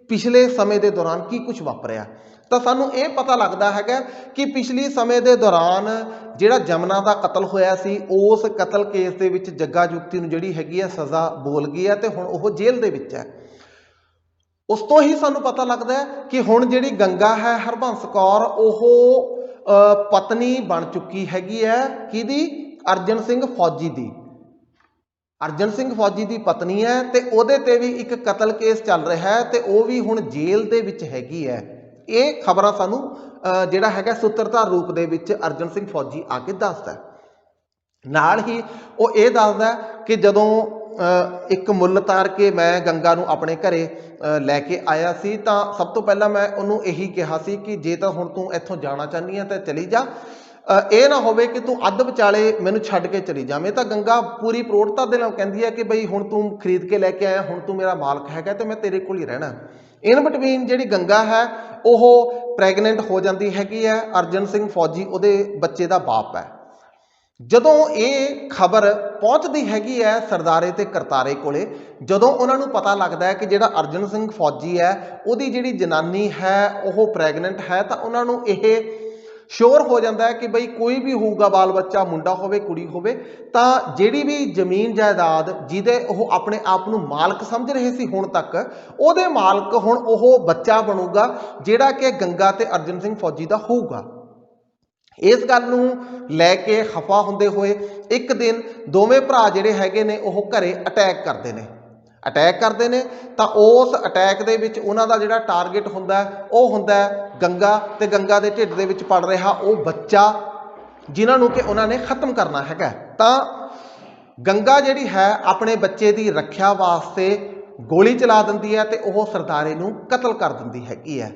ਪਿਛਲੇ ਸਮੇਂ ਦੇ ਦੌਰਾਨ ਕੀ ਕੁਝ ਵਾਪਰਿਆ। ਤਾਂ ਸਾਨੂੰ ਇਹ ਪਤਾ ਲੱਗਦਾ ਹੈਗਾ ਕਿ ਪਿਛਲੇ ਸਮੇਂ ਦੇ ਦੌਰਾਨ ਜਿਹੜਾ ਜਮਨਾ ਦਾ ਕਤਲ ਹੋਇਆ ਸੀ, ਉਸ ਕਤਲ ਕੇਸ ਦੇ ਵਿੱਚ ਜੱਗਾ ਜੁਗਤੀ ਨੂੰ ਜਿਹੜੀ ਹੈਗੀ ਹੈ ਸਜ਼ਾ ਬੋਲ ਗਈ ਹੈ ਤੇ ਹੁਣ ਉਹ ਜੇਲ੍ਹ ਦੇ ਵਿੱਚ ਹੈ। ਉਸ ਤੋਂ ਹੀ ਸਾਨੂੰ ਪਤਾ ਲੱਗਦਾ ਕਿ ਹੁਣ ਜਿਹੜੀ ਗੰਗਾ ਹੈ ਹਰਬੰਸ ਕੌਰ ਉਹ ਪਤਨੀ ਬਣ ਚੁੱਕੀ ਹੈਗੀ ਹੈ। ਕਿਹਦੀ? ਅਰਜਨ ਸਿੰਘ ਫੌਜੀ ਦੀ। ਅਰਜਨ ਸਿੰਘ ਫੌਜੀ ਦੀ ਪਤਨੀ ਹੈ ਤੇ ਉਹਦੇ ਤੇ ਵੀ ਇੱਕ ਕਤਲ ਕੇਸ ਚੱਲ ਰਿਹਾ ਹੈ ਤੇ ਉਹ ਵੀ ਹੁਣ ਜੇਲ੍ਹ ਦੇ ਵਿੱਚ ਹੈਗੀ ਹੈ। ਇਹ ਖਬਰਾਂ ਸਾਨੂੰ ਜਿਹੜਾ ਹੈਗਾ ਸੂਤਰਧਾਰ ਰੂਪ ਦੇ ਵਿੱਚ ਅਰਜਨ ਸਿੰਘ ਫੌਜੀ ਆ ਕੇ ਦੱਸਦਾ। ਨਾਲ ਹੀ ਉਹ ਇਹ ਦੱਸਦਾ ਕਿ ਜਦੋਂ ਇੱਕ ਮੁੱਲ ਤਾਰ ਕੇ ਮੈਂ ਗੰਗਾ ਨੂੰ ਆਪਣੇ ਘਰੇ ਲੈ ਕੇ ਆਇਆ ਸੀ ਤਾਂ ਸਭ ਤੋਂ ਪਹਿਲਾਂ ਮੈਂ ਉਹਨੂੰ ਇਹੀ ਕਿਹਾ ਸੀ ਕਿ ਜੇ ਤਾਂ ਹੁਣ ਤੂੰ ਇੱਥੋਂ ਜਾਣਾ ਚਾਹੁੰਦੀ ਹੈ ਤਾਂ ਚਲੀ ਜਾ, ਇਹ ਨਾ ਹੋਵੇ ਕਿ ਤੂੰ ਅੱਧ ਵਿਚਾਲੇ ਮੈਨੂੰ ਛੱਡ ਕੇ ਚਲੀ ਜਾਵੇਂ। ਤਾਂ ਗੰਗਾ ਪੂਰੀ ਪ੍ਰੋੜਤਾ ਦੇ ਨਾਲ ਕਹਿੰਦੀ ਹੈ ਕਿ ਬਈ ਹੁਣ ਤੂੰ ਖਰੀਦ ਕੇ ਲੈ ਕੇ ਆਇਆ, ਹੁਣ ਤੂੰ ਮੇਰਾ ਮਾਲਕ ਹੈਗਾ ਤੇ ਮੈਂ ਤੇਰੇ ਕੋਲ ਹੀ ਰਹਿਣਾ। ਇਨ ਬਿਟਵੀਨ ਜਿਹੜੀ ਗੰਗਾ ਹੈ ਉਹ ਪ੍ਰੈਗਨੈਂਟ ਹੋ ਜਾਂਦੀ ਹੈਗੀ ਹੈ। ਅਰਜਨ ਸਿੰਘ ਫੌਜੀ ਉਹਦੇ ਬੱਚੇ ਦਾ ਬਾਪ ਹੈ। ਜਦੋਂ ਇਹ ਖਬਰ ਪਹੁੰਚਦੀ ਹੈਗੀ ਹੈ ਸਰਦਾਰੇ ਤੇ ਕਰਤਾਰੇ ਕੋਲੇ, ਜਦੋਂ ਉਹਨਾਂ ਨੂੰ ਪਤਾ ਲੱਗਦਾ ਹੈ ਕਿ ਜਿਹੜਾ ਅਰਜਨ ਸਿੰਘ ਫੌਜੀ ਹੈ ਉਹਦੀ ਜਿਹੜੀ ਜਨਾਨੀ ਹੈ ਉਹ ਪ੍ਰੈਗਨੈਂਟ ਹੈ, ਤਾਂ ਉਹਨਾਂ ਨੂੰ ਇਹ ਸ਼ੋਰ ਹੋ ਜਾਂਦਾ ਹੈ ਕਿ ਬਈ ਕੋਈ ਵੀ ਹੋਊਗਾ ਬਾਲ ਬੱਚਾ, ਮੁੰਡਾ ਹੋਵੇ ਕੁੜੀ ਹੋਵੇ, ਤਾਂ ਜਿਹੜੀ ਵੀ ਜ਼ਮੀਨ ਜਾਇਦਾਦ ਜਿਹਦੇ ਉਹ ਆਪਣੇ ਆਪ ਨੂੰ ਮਾਲਕ ਸਮਝ ਰਹੇ ਸੀ ਹੁਣ ਤੱਕ, ਉਹਦੇ ਮਾਲਕ ਹੁਣ ਉਹ ਬੱਚਾ ਬਣੂਗਾ ਜਿਹੜਾ ਕਿ ਗੰਗਾ ਤੇ ਅਰਜਨ ਸਿੰਘ ਫੌਜੀ ਦਾ ਹੋਊਗਾ। ਇਸ ਗੱਲ ਨੂੰ ਲੈ ਕੇ ਖਫਾ ਹੁੰਦੇ ਹੋਏ ਇੱਕ ਦਿਨ ਦੋਵੇਂ ਭਰਾ ਜਿਹੜੇ ਹੈਗੇ ਨੇ ਉਹ ਘਰੇ ਅਟੈਕ ਕਰਦੇ ਨੇ ਤਾਂ ਉਸ ਅਟੈਕ ਦੇ ਵਿੱਚ ਉਹਨਾਂ ਦਾ ਜਿਹੜਾ ਟਾਰਗੇਟ ਹੁੰਦਾ ਉਹ ਹੁੰਦਾ ਗੰਗਾ, ਤੇ ਗੰਗਾ ਦੇ ਢਿੱਡ ਦੇ ਵਿੱਚ ਪੜ ਰਿਹਾ ਉਹ ਬੱਚਾ ਜਿਨ੍ਹਾਂ ਨੂੰ ਕਿ ਉਹਨਾਂ ਨੇ ਖਤਮ ਕਰਨਾ ਹੈਗਾ। ਤਾਂ ਗੰਗਾ ਜਿਹੜੀ ਹੈ ਆਪਣੇ ਬੱਚੇ ਦੀ ਰੱਖਿਆ ਵਾਸਤੇ ਗੋਲੀ ਚਲਾ ਦਿੰਦੀ ਹੈ ਤੇ ਉਹ ਸਰਦਾਰੇ ਨੂੰ ਕਤਲ ਕਰ ਦਿੰਦੀ ਹੈਗੀ ਹੈ।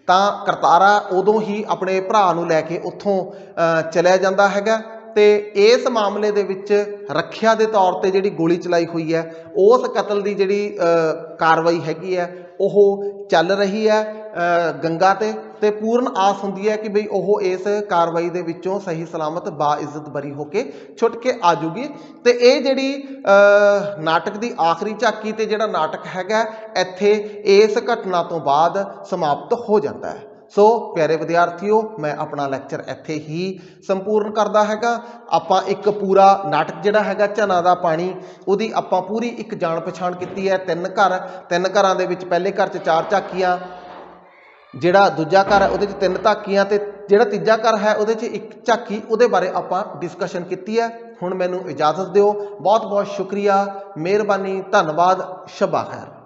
ਤਾਂ ਕਰਤਾਰਾ ਉਦੋਂ ਹੀ ਆਪਣੇ ਭਰਾ ਨੂੰ ਲੈ ਕੇ ਉੱਥੋਂ ਚਲਿਆ ਜਾਂਦਾ ਹੈਗਾ, ਤੇ ਇਸ ਮਾਮਲੇ ਦੇ ਵਿੱਚ ਰੱਖਿਆ ਦੇ ਤੌਰ ਤੇ ਜਿਹੜੀ ਗੋਲੀ ਚਲਾਈ ਹੋਈ ਹੈ ਉਸ ਕਤਲ ਦੀ ਜਿਹੜੀ ਕਾਰਵਾਈ ਹੈਗੀ ਹੈ ਉਹ ਚੱਲ ਰਹੀ ਹੈ ਗੰਗਾ ਤੇ ਪੂਰਨ ਆਸ ਹੁੰਦੀ ਹੈ ਕਿ ਬਈ ਉਹ ਇਸ ਕਾਰਵਾਈ ਦੇ ਵਿੱਚੋਂ ਸਹੀ ਸਲਾਮਤ ਬਾਇੱਜ਼ਤ ਬਰੀ ਹੋ ਕੇ ਛੁੱਟ ਕੇ ਆ ਜੂਗੀ। ਤੇ ਇਹ ਜਿਹੜੀ ਨਾਟਕ ਦੀ ਆਖਰੀ ਝਾਕੀ ਤੇ ਜਿਹੜਾ ਨਾਟਕ ਹੈਗਾ ਇੱਥੇ ਇਸ ਘਟਨਾ ਤੋਂ ਬਾਅਦ ਸਮਾਪਤ ਹੋ ਜਾਂਦਾ ਹੈ। ਸੋ ਪਿਆਰੇ ਵਿਦਿਆਰਥੀਓ, ਮੈਂ ਆਪਣਾ ਲੈਕਚਰ ਇੱਥੇ ਹੀ ਸੰਪੂਰਨ ਕਰਦਾ ਹੈਗਾ। ਆਪਾਂ ਇੱਕ ਪੂਰਾ ਨਾਟਕ ਜਿਹੜਾ ਹੈਗਾ ਝਨਾ ਦਾ ਪਾਣੀ, ਉਹਦੀ ਆਪਾਂ ਪੂਰੀ ਇੱਕ ਜਾਣ ਪਛਾਣ ਕੀਤੀ ਹੈ। ਤਿੰਨ ਘਰਾਂ ਦੇ ਵਿੱਚ ਪਹਿਲੇ ਘਰ 'ਚ 4 ਝਾਕੀਆਂ, ਜਿਹੜਾ ਦੂਜਾ ਘਰ ਹੈ ਉਹਦੇ 'ਚ 3 ਝਾਕੀਆਂ, ਤੇ ਜਿਹੜਾ ਤੀਜਾ ਘਰ ਹੈ ਉਹਦੇ 'ਚ 1 ਝਾਕੀ, ਉਹਦੇ ਬਾਰੇ ਆਪਾਂ ਡਿਸਕਸ਼ਨ ਕੀਤੀ ਹੈ। ਹੁਣ ਮੈਨੂੰ ਇਜਾਜ਼ਤ ਦਿਓ। ਬਹੁਤ ਬਹੁਤ ਸ਼ੁਕਰੀਆ, ਮਿਹਰਬਾਨੀ, ਧੰਨਵਾਦ, ਸ਼ਬਾ ਖੈਰ।